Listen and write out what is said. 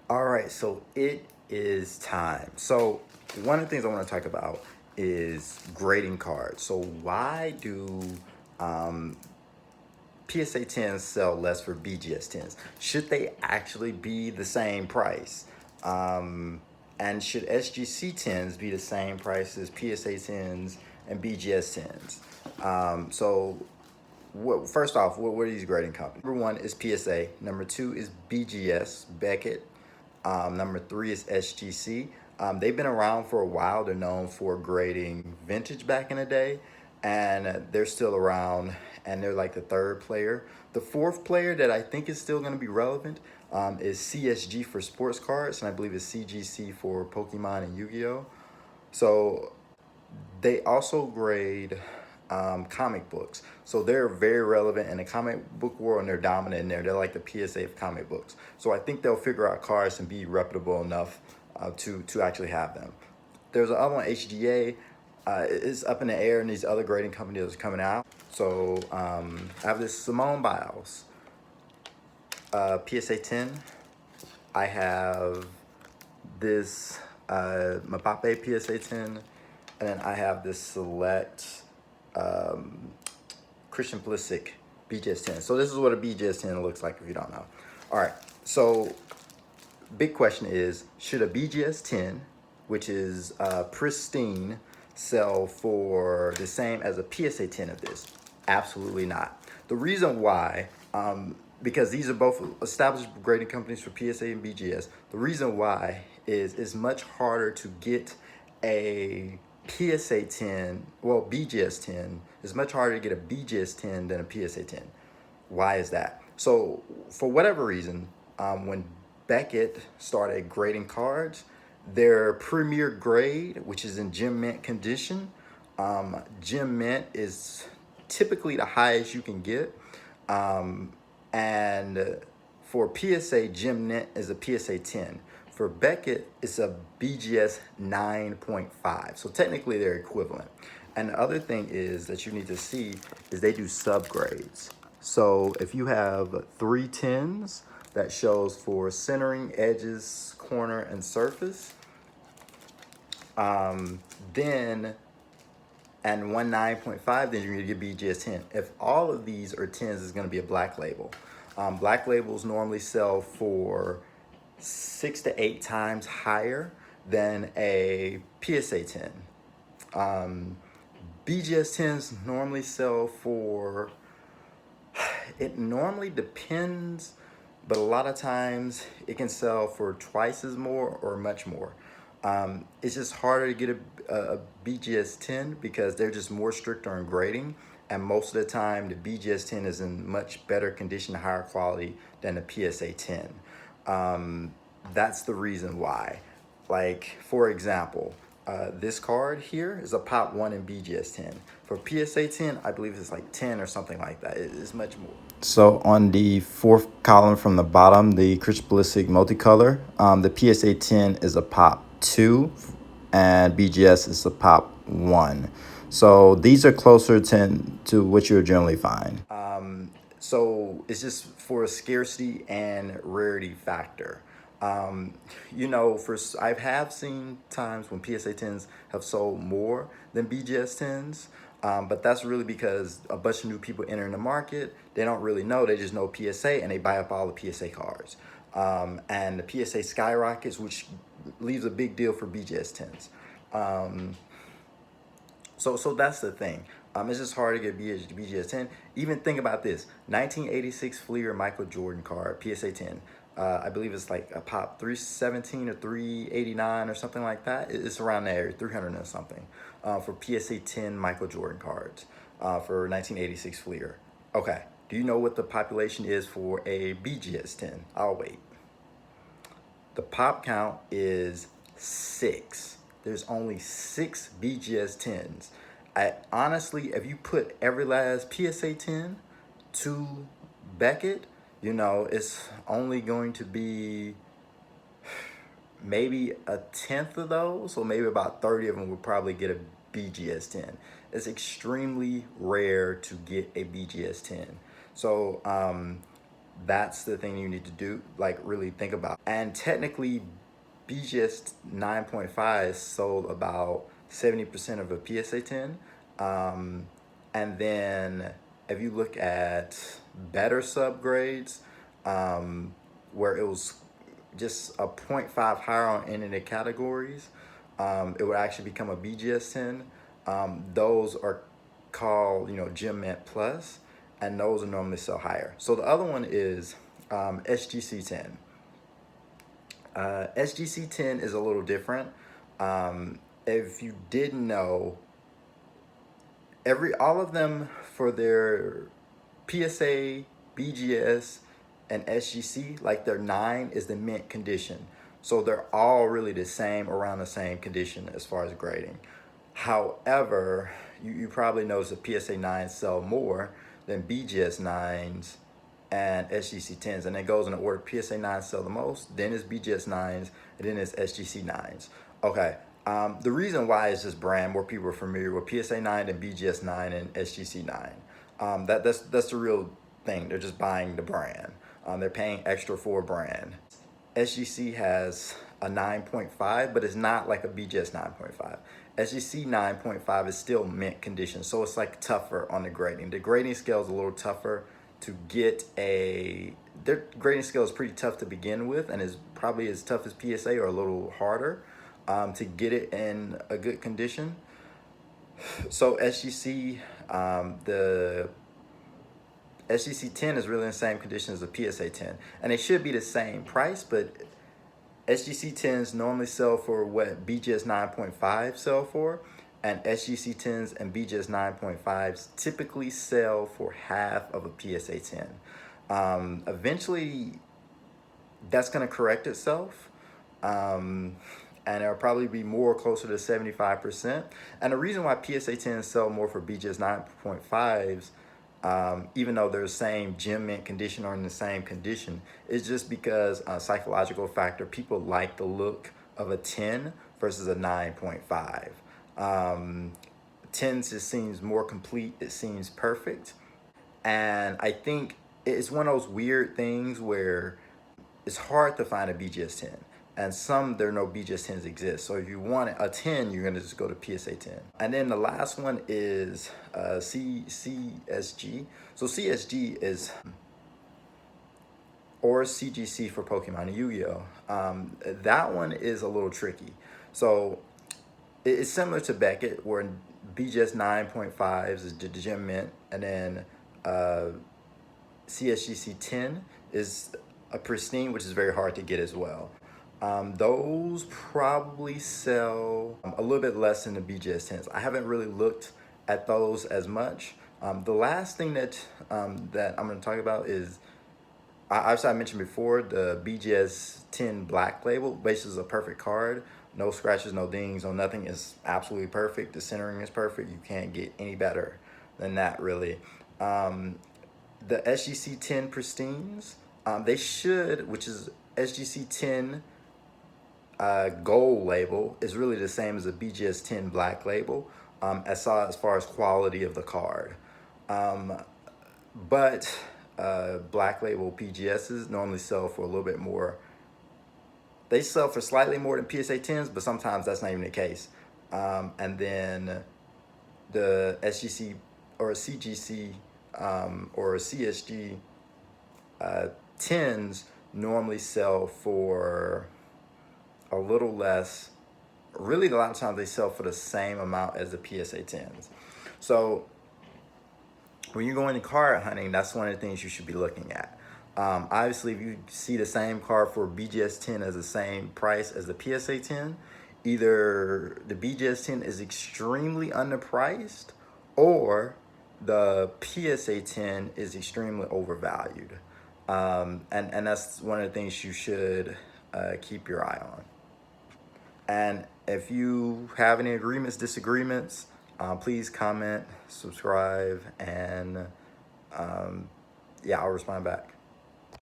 All right, so it is time. So one of the things I want to talk about is grading cards. So why do um, PSA 10s sell less for BGS 10s? Should they actually be the same price? And should SGC 10s be the same price as PSA 10s and BGS 10s? First off, what are these grading companies? Number one is PSA. Number two is BGS, Beckett. Number three is SGC. They've been around for a while. They're known for grading vintage back in the day, and they're still around, and they're like the third player. The fourth player that I think is still going to be relevant is CSG for sports cards, and I believe it's CGC for Pokemon and Yu-Gi-Oh! So they also grade comic books. So they're very relevant in the comic book world, and they're dominant in there. They're like the PSA of comic books. So I think they'll figure out cards and be reputable enough to actually have them. There's another one, HGA. It's up in the air, and these other grading companies are coming out. So I have this Simone Biles PSA 10. I have this Mbappe PSA 10, and then I have this Select Christian Pulisic BGS 10. So this is what a BGS 10 looks like if you don't know. All right, so big question is, should a BGS 10, which is pristine, sell for the same as a PSA 10 of this? Absolutely not. The reason why, because these are both established grading companies for PSA and BGS. The reason why is it's much harder to get a PSA 10, well, BGS 10, it's much harder to get a BGS 10 than a PSA 10. Why is that? So for whatever reason, when Beckett started grading cards, their premier grade, which is in gem mint condition, gem mint is typically the highest you can get. And for PSA, gem mint is a PSA 10. For Beckett, it's a BGS 9.5. So technically they're equivalent. And the other thing is that you need to see is they do subgrades. So if you have 3 10s, that shows for centering, edges, corner, and surface. Then, and one 9.5, then you're gonna get BGS 10. If all of these are 10s, it's gonna be a black label. Black labels normally sell for 6 to 8 times higher than a PSA 10. BGS 10s normally sell for, it normally depends, but a lot of times it can sell for twice as more or much more. It's just harder to get a BGS 10 because they're just more strict on grading, and most of the time the BGS 10 is in much better condition, higher quality than the PSA 10. That's the reason why. Like, for example, this card here is a Pop 1 in BGS 10. For PSA 10, I believe it's like 10 or something like that. It's much more. So on the fourth column from the bottom, the Christian Pulisic multicolor, the PSA 10 is a Pop 2, and BGS is a Pop 1. So these are closer to what you'll generally find. So it's just for a scarcity and rarity factor. I have seen times when PSA 10s have sold more than BGS 10s, but that's really because a bunch of new people entering the market, they don't really know, they just know PSA and they buy up all the PSA cards. And the PSA skyrockets, which leaves a big deal for BGS 10s. So that's the thing. It's just hard to get BGS 10. Even think about this: 1986 Fleer Michael Jordan card, PSA 10. I believe it's like a Pop 317 or 389 or something like that. It's around there, 300 or something, for PSA 10 Michael Jordan cards for 1986 Fleer. Okay, do you know what the population is for a BGS 10? I'll wait. The pop count is 6. There's only 6 BGS 10s. Honestly, if you put every last PSA 10 to Beckett, it's only going to be maybe a 10th of those, so maybe about 30 of them would probably get a BGS 10. It's extremely rare to get a BGS 10. So That's the thing you need to do, like really think about. And technically, BGS 9.5 sold about 70% of a PSA 10. And then if you look at better subgrades, where it was just a 0.5 higher on any of the categories, it would actually become a BGS 10. Those are called, Gem Mint Plus, and those are normally sell higher. So the other one is SGC 10. SGC 10 is a little different. If you didn't know, all of them for their PSA, BGS, and SGC, like their 9 is the mint condition. So they're all really the same, around the same condition as far as grading. However, you probably notice that PSA 9s sell more than BGS 9s and SGC 10s, and it goes in the order. PSA 9s sell the most, then it's BGS 9s, and then it's SGC 9s. Okay, the reason why is just brand. More people are familiar with PSA 9 than BGS 9 and SGC 9. That's the real thing. They're just buying the brand. They're paying extra for a brand. SGC has a 9.5, but it's not like a BGS 9.5. SGC 9.5 is still mint condition, so it's like tougher on the grading. The grading scale is a little tougher to get their grading scale is pretty tough to begin with, and is probably as tough as PSA or a little harder to get it in a good condition. So SGC, the SGC 10 is really in the same condition as the PSA 10, and they should be the same price, but SGC 10s normally sell for what BGS 9.5 sell for, and SGC 10s and BGS 9.5s typically sell for half of a PSA 10. Eventually, that's going to correct itself, and it'll probably be more closer to 75%. And the reason why PSA 10s sell more for BGS 9.5s, even though they're the same gem mint condition or in the same condition, is just because a psychological factor. People like the look of a 10 versus a 9.5. 10 just seems more complete. It seems perfect. And I think it's one of those weird things where it's hard to find a BGS 10. And there are no BGS 10s exist. So if you want a 10, you're gonna just go to PSA 10. And then the last one is CSG. So CSG is, or CGC for Pokemon and Yu-Gi-Oh. That one is a little tricky. So it's similar to Beckett, where BGS 9.5 is the Gem Mint, and then CSGC 10 is a pristine, which is very hard to get as well. Those probably sell a little bit less than the BGS 10s. I haven't really looked at those as much. The last thing that I'm going to talk about is, as I mentioned before, the BGS 10 Black Label. Basically, is a perfect card. No scratches, no dings, no nothing. Is absolutely perfect. The centering is perfect. You can't get any better than that, really. The SGC 10 Pristines, they should, which is SGC 10 Gold label, is really the same as a BGS 10 Black Label, as far as quality of the card. But Black Label PGSs normally sell for a little bit more. They sell for slightly more than PSA 10s, but sometimes that's not even the case. And then the SGC or CGC or CSG 10s normally sell for a little less. Really, a lot of times they sell for the same amount as the PSA 10s. So when you're going to card hunting, that's one of the things you should be looking at. Obviously, if you see the same card for BGS 10 as the same price as the PSA 10, either the BGS 10 is extremely underpriced, or the PSA 10 is extremely overvalued. And that's one of the things you should keep your eye on. And if you have any agreements, disagreements, please comment, subscribe, and yeah, I'll respond back.